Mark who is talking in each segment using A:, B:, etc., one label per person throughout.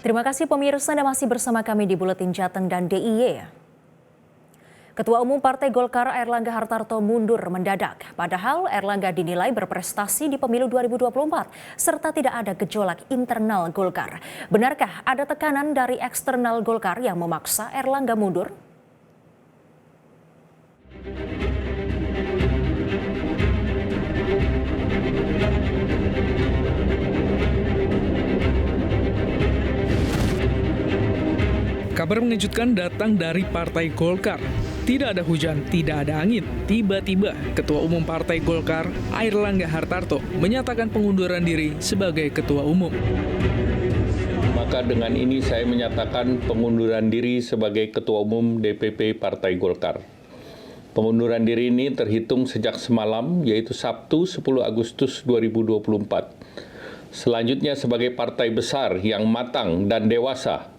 A: Terima kasih pemirsa, Anda masih bersama kami di Buletin Jateng dan DIY. Ketua Umum Partai Golkar Airlangga Hartarto mundur mendadak. Padahal Airlangga dinilai berprestasi di pemilu 2024 serta tidak ada gejolak internal Golkar. Benarkah ada tekanan dari eksternal Golkar yang memaksa Airlangga mundur?
B: Kabar mengejutkan datang dari Partai Golkar. Tidak ada hujan, tidak ada angin. Tiba-tiba, Ketua Umum Partai Golkar, Airlangga Hartarto, menyatakan pengunduran diri sebagai Ketua Umum.
C: Maka dengan ini saya menyatakan pengunduran diri sebagai Ketua Umum DPP Partai Golkar. Pengunduran diri ini terhitung sejak semalam, yaitu Sabtu 10 Agustus 2024. Selanjutnya sebagai partai besar yang matang dan dewasa,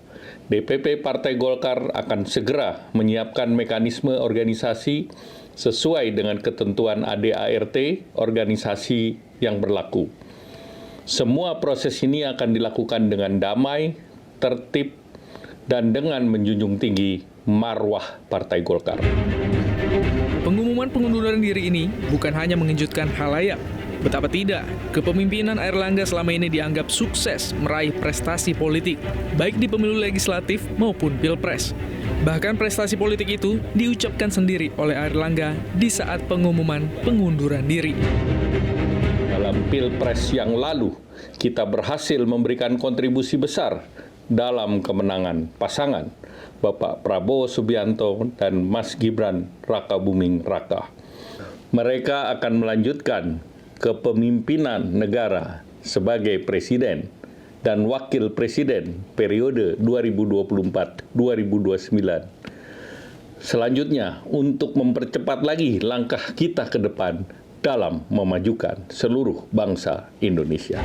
C: DPP Partai Golkar akan segera menyiapkan mekanisme organisasi sesuai dengan ketentuan ADART organisasi yang berlaku. Semua proses ini akan dilakukan dengan damai, tertib, dan dengan menjunjung tinggi marwah Partai Golkar.
B: Pengumuman pengunduran diri ini bukan hanya mengejutkan khalayak. Betapa tidak, kepemimpinan Airlangga selama ini dianggap sukses meraih prestasi politik, baik di pemilu legislatif maupun pilpres. Bahkan prestasi politik itu diucapkan sendiri oleh Airlangga di saat pengumuman pengunduran diri.
C: Dalam pilpres yang lalu, kita berhasil memberikan kontribusi besar dalam kemenangan pasangan Bapak Prabowo Subianto dan Mas Gibran Rakabuming Raka. Mereka akan melanjutkan kepemimpinan negara sebagai presiden dan wakil presiden periode 2024-2029. Selanjutnya, untuk mempercepat lagi langkah kita ke depan dalam memajukan seluruh bangsa Indonesia.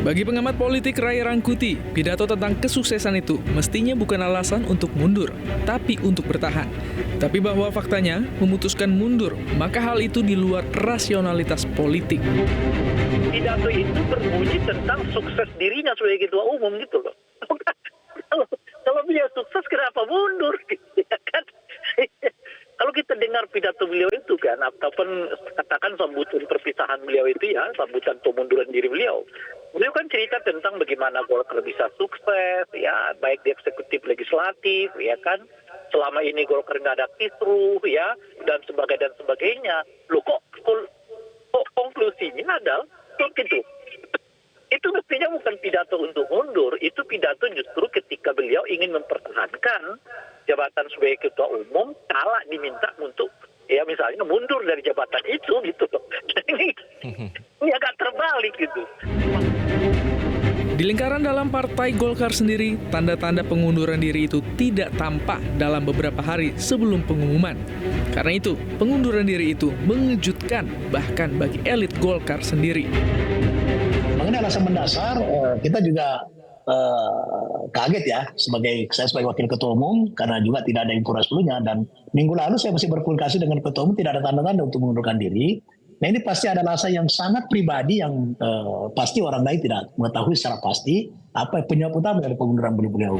B: Bagi pengamat politik Ray Rangkuti, pidato tentang kesuksesan itu mestinya bukan alasan untuk mundur, tapi untuk bertahan. Tapi bahwa faktanya memutuskan mundur, maka hal itu di luar rasionalitas politik.
D: Pidato itu berbunyi tentang sukses dirinya sebagai ketua umum gitu loh. Kalau beliau sukses kenapa mundur gitu ya kan? Kalau kita dengar pidato beliau itu kan, ataupun katakan sambutan perpisahan beliau itu ya, sambutan pemunduran diri beliau. Beliau kan cerita tentang bagaimana Golkar bisa sukses, ya, baik di eksekutif legislatif, ya kan. Selama ini Golkar nggak ada kisruh, ya, dan sebagainya. Loh kok konklusinya adalah gitu. Itu mestinya bukan pidato untuk mundur, itu pidato justru ketika beliau ingin mempertahankan jabatan sebagai ketua umum, kala diminta untuk ya misalnya mundur dari jabatan itu gitu. Ini agak terbalik gitu.
B: Di lingkaran dalam Partai Golkar sendiri, tanda-tanda pengunduran diri itu tidak tampak dalam beberapa hari sebelum pengumuman. Karena itu, pengunduran diri itu mengejutkan bahkan bagi elit Golkar sendiri.
E: Mengenai alasan mendasar, kita juga kaget ya saya sebagai wakil ketua umum karena juga tidak ada informasi sebelumnya, dan minggu lalu saya masih berkomunikasi dengan ketua umum, tidak ada tanda-tanda untuk mengundurkan diri. Nah ini pasti ada alasan yang sangat pribadi yang pasti orang lain tidak mengetahui secara pasti apa penyebab utama dari pengunduran beliau.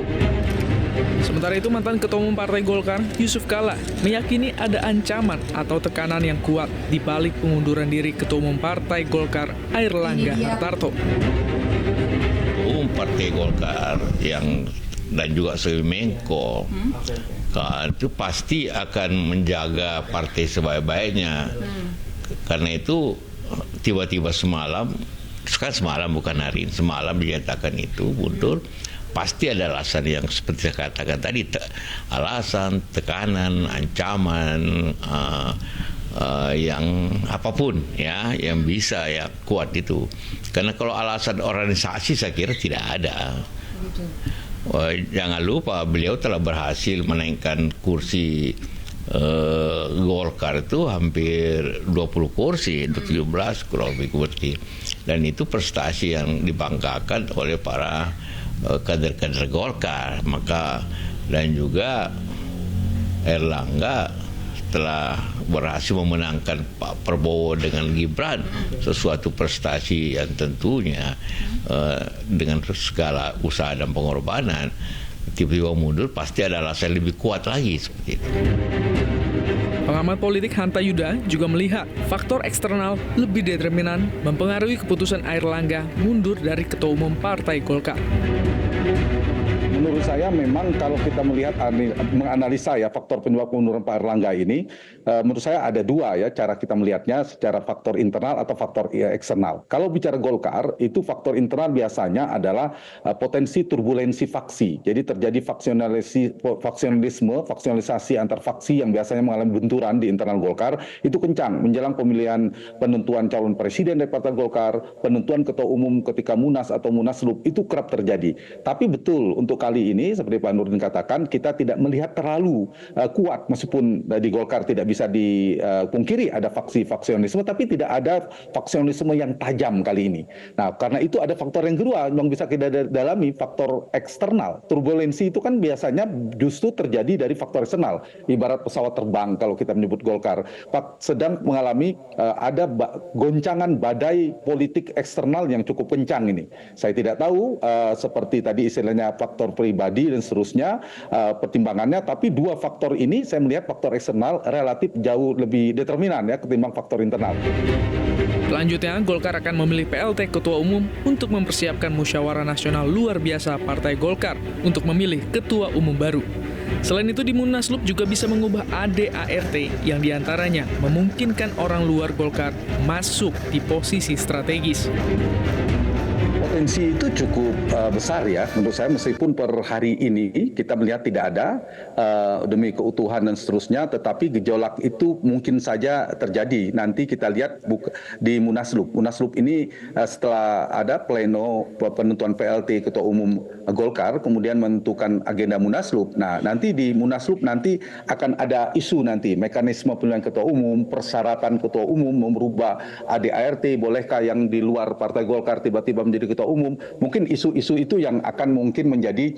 B: Sementara itu, mantan Ketua Umum Partai Golkar, Yusuf Kala, meyakini ada ancaman atau tekanan yang kuat di balik pengunduran diri Ketua Umum Partai Golkar, Airlangga Hartarto.
F: Umum Partai Golkar dan juga sebagai Menko, itu pasti akan menjaga partai sebaik-baiknya. Karena itu tiba-tiba semalam bukan hari ini, semalam dinyatakan itu mundur. Pasti ada alasan yang seperti saya katakan tadi, alasan, tekanan, ancaman, yang apapun ya, yang bisa ya kuat itu. Karena kalau alasan organisasi saya kira tidak ada. Jangan lupa beliau telah berhasil menaikkan kursi Golkar itu hampir 20 kursi, 17 kurang lebih kursi. Dan itu prestasi yang dibanggakan oleh para kader-kader Golkar. Dan juga Airlangga telah berhasil memenangkan Pak Prabowo dengan Gibran, sesuatu prestasi yang tentunya dengan segala usaha dan pengorbanan, tiba-tiba mundur pasti ada alasan lebih kuat lagi seperti itu.
B: Pengamat politik Hanta Yuda juga melihat faktor eksternal lebih determinan mempengaruhi keputusan Airlangga mundur dari Ketua Umum Partai Golkar.
G: Menurut saya memang kalau kita melihat menganalisa ya faktor penyebab pengunduran Pak Airlangga ini, menurut saya ada dua ya cara kita melihatnya, secara faktor internal atau faktor eksternal. Kalau bicara Golkar, itu faktor internal biasanya adalah potensi turbulensi faksi. Jadi terjadi faksionalisasi antar faksi yang biasanya mengalami benturan di internal Golkar, itu kencang menjelang pemilihan penentuan calon presiden dari Partai Golkar, penentuan ketua umum ketika Munas atau Munaslup, itu kerap terjadi. Tapi betul untuk kali ini seperti Pak Nurdin katakan, kita tidak melihat terlalu kuat, meskipun di Golkar tidak bisa dipungkiri ada faksionisme, tapi tidak ada faksionisme yang tajam kali ini. Nah, karena itu ada faktor yang kedua yang bisa kita dalami, faktor eksternal. Turbulensi itu kan biasanya justru terjadi dari faktor eksternal. Ibarat pesawat terbang kalau kita menyebut Golkar sedang mengalami ada goncangan badai politik eksternal yang cukup kencang ini. Saya tidak tahu seperti tadi istilahnya faktor pribadi dan seterusnya pertimbangannya, tapi dua faktor ini saya melihat faktor eksternal relatif jauh lebih determinan ya ketimbang faktor internal.
B: Selanjutnya, Golkar akan memilih PLT Ketua Umum untuk mempersiapkan musyawarah nasional luar biasa Partai Golkar untuk memilih Ketua Umum baru. Selain itu, di Munaslup juga bisa mengubah ADART yang diantaranya memungkinkan orang luar Golkar masuk di posisi strategis.
G: Potensi itu cukup besar ya menurut saya, meskipun per hari ini kita melihat tidak ada demi keutuhan dan seterusnya, tetapi gejolak itu mungkin saja terjadi. Nanti kita lihat di Munaslup. Munaslup ini setelah ada pleno penentuan PLT Ketua Umum Golkar, kemudian menentukan agenda Munaslup. Nah, nanti di Munaslup nanti akan ada isu nanti mekanisme pemilihan Ketua Umum, persyaratan Ketua Umum, merubah ADART, bolehkah yang di luar Partai Golkar tiba-tiba menjadi Ketua Umum. Mungkin isu-isu itu yang akan mungkin menjadi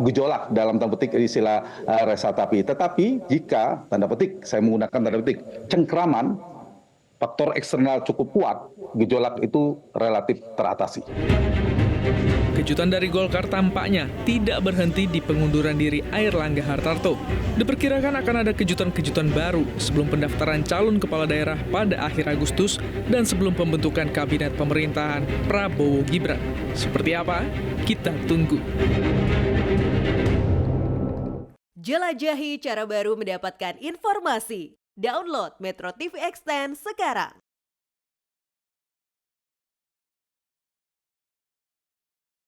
G: gejolak dalam tanda petik istilah resatapi. Tetapi jika tanda petik, saya menggunakan tanda petik, cengkraman, faktor eksternal cukup kuat, gejolak itu relatif teratasi.
B: Kejutan dari Golkar tampaknya tidak berhenti di pengunduran diri Airlangga Hartarto. Diperkirakan akan ada kejutan-kejutan baru sebelum pendaftaran calon kepala daerah pada akhir Agustus dan sebelum pembentukan kabinet pemerintahan Prabowo Gibran. Seperti apa? Kita tunggu.
H: Jelajahi cara baru mendapatkan informasi. Download Metro TV Extend sekarang.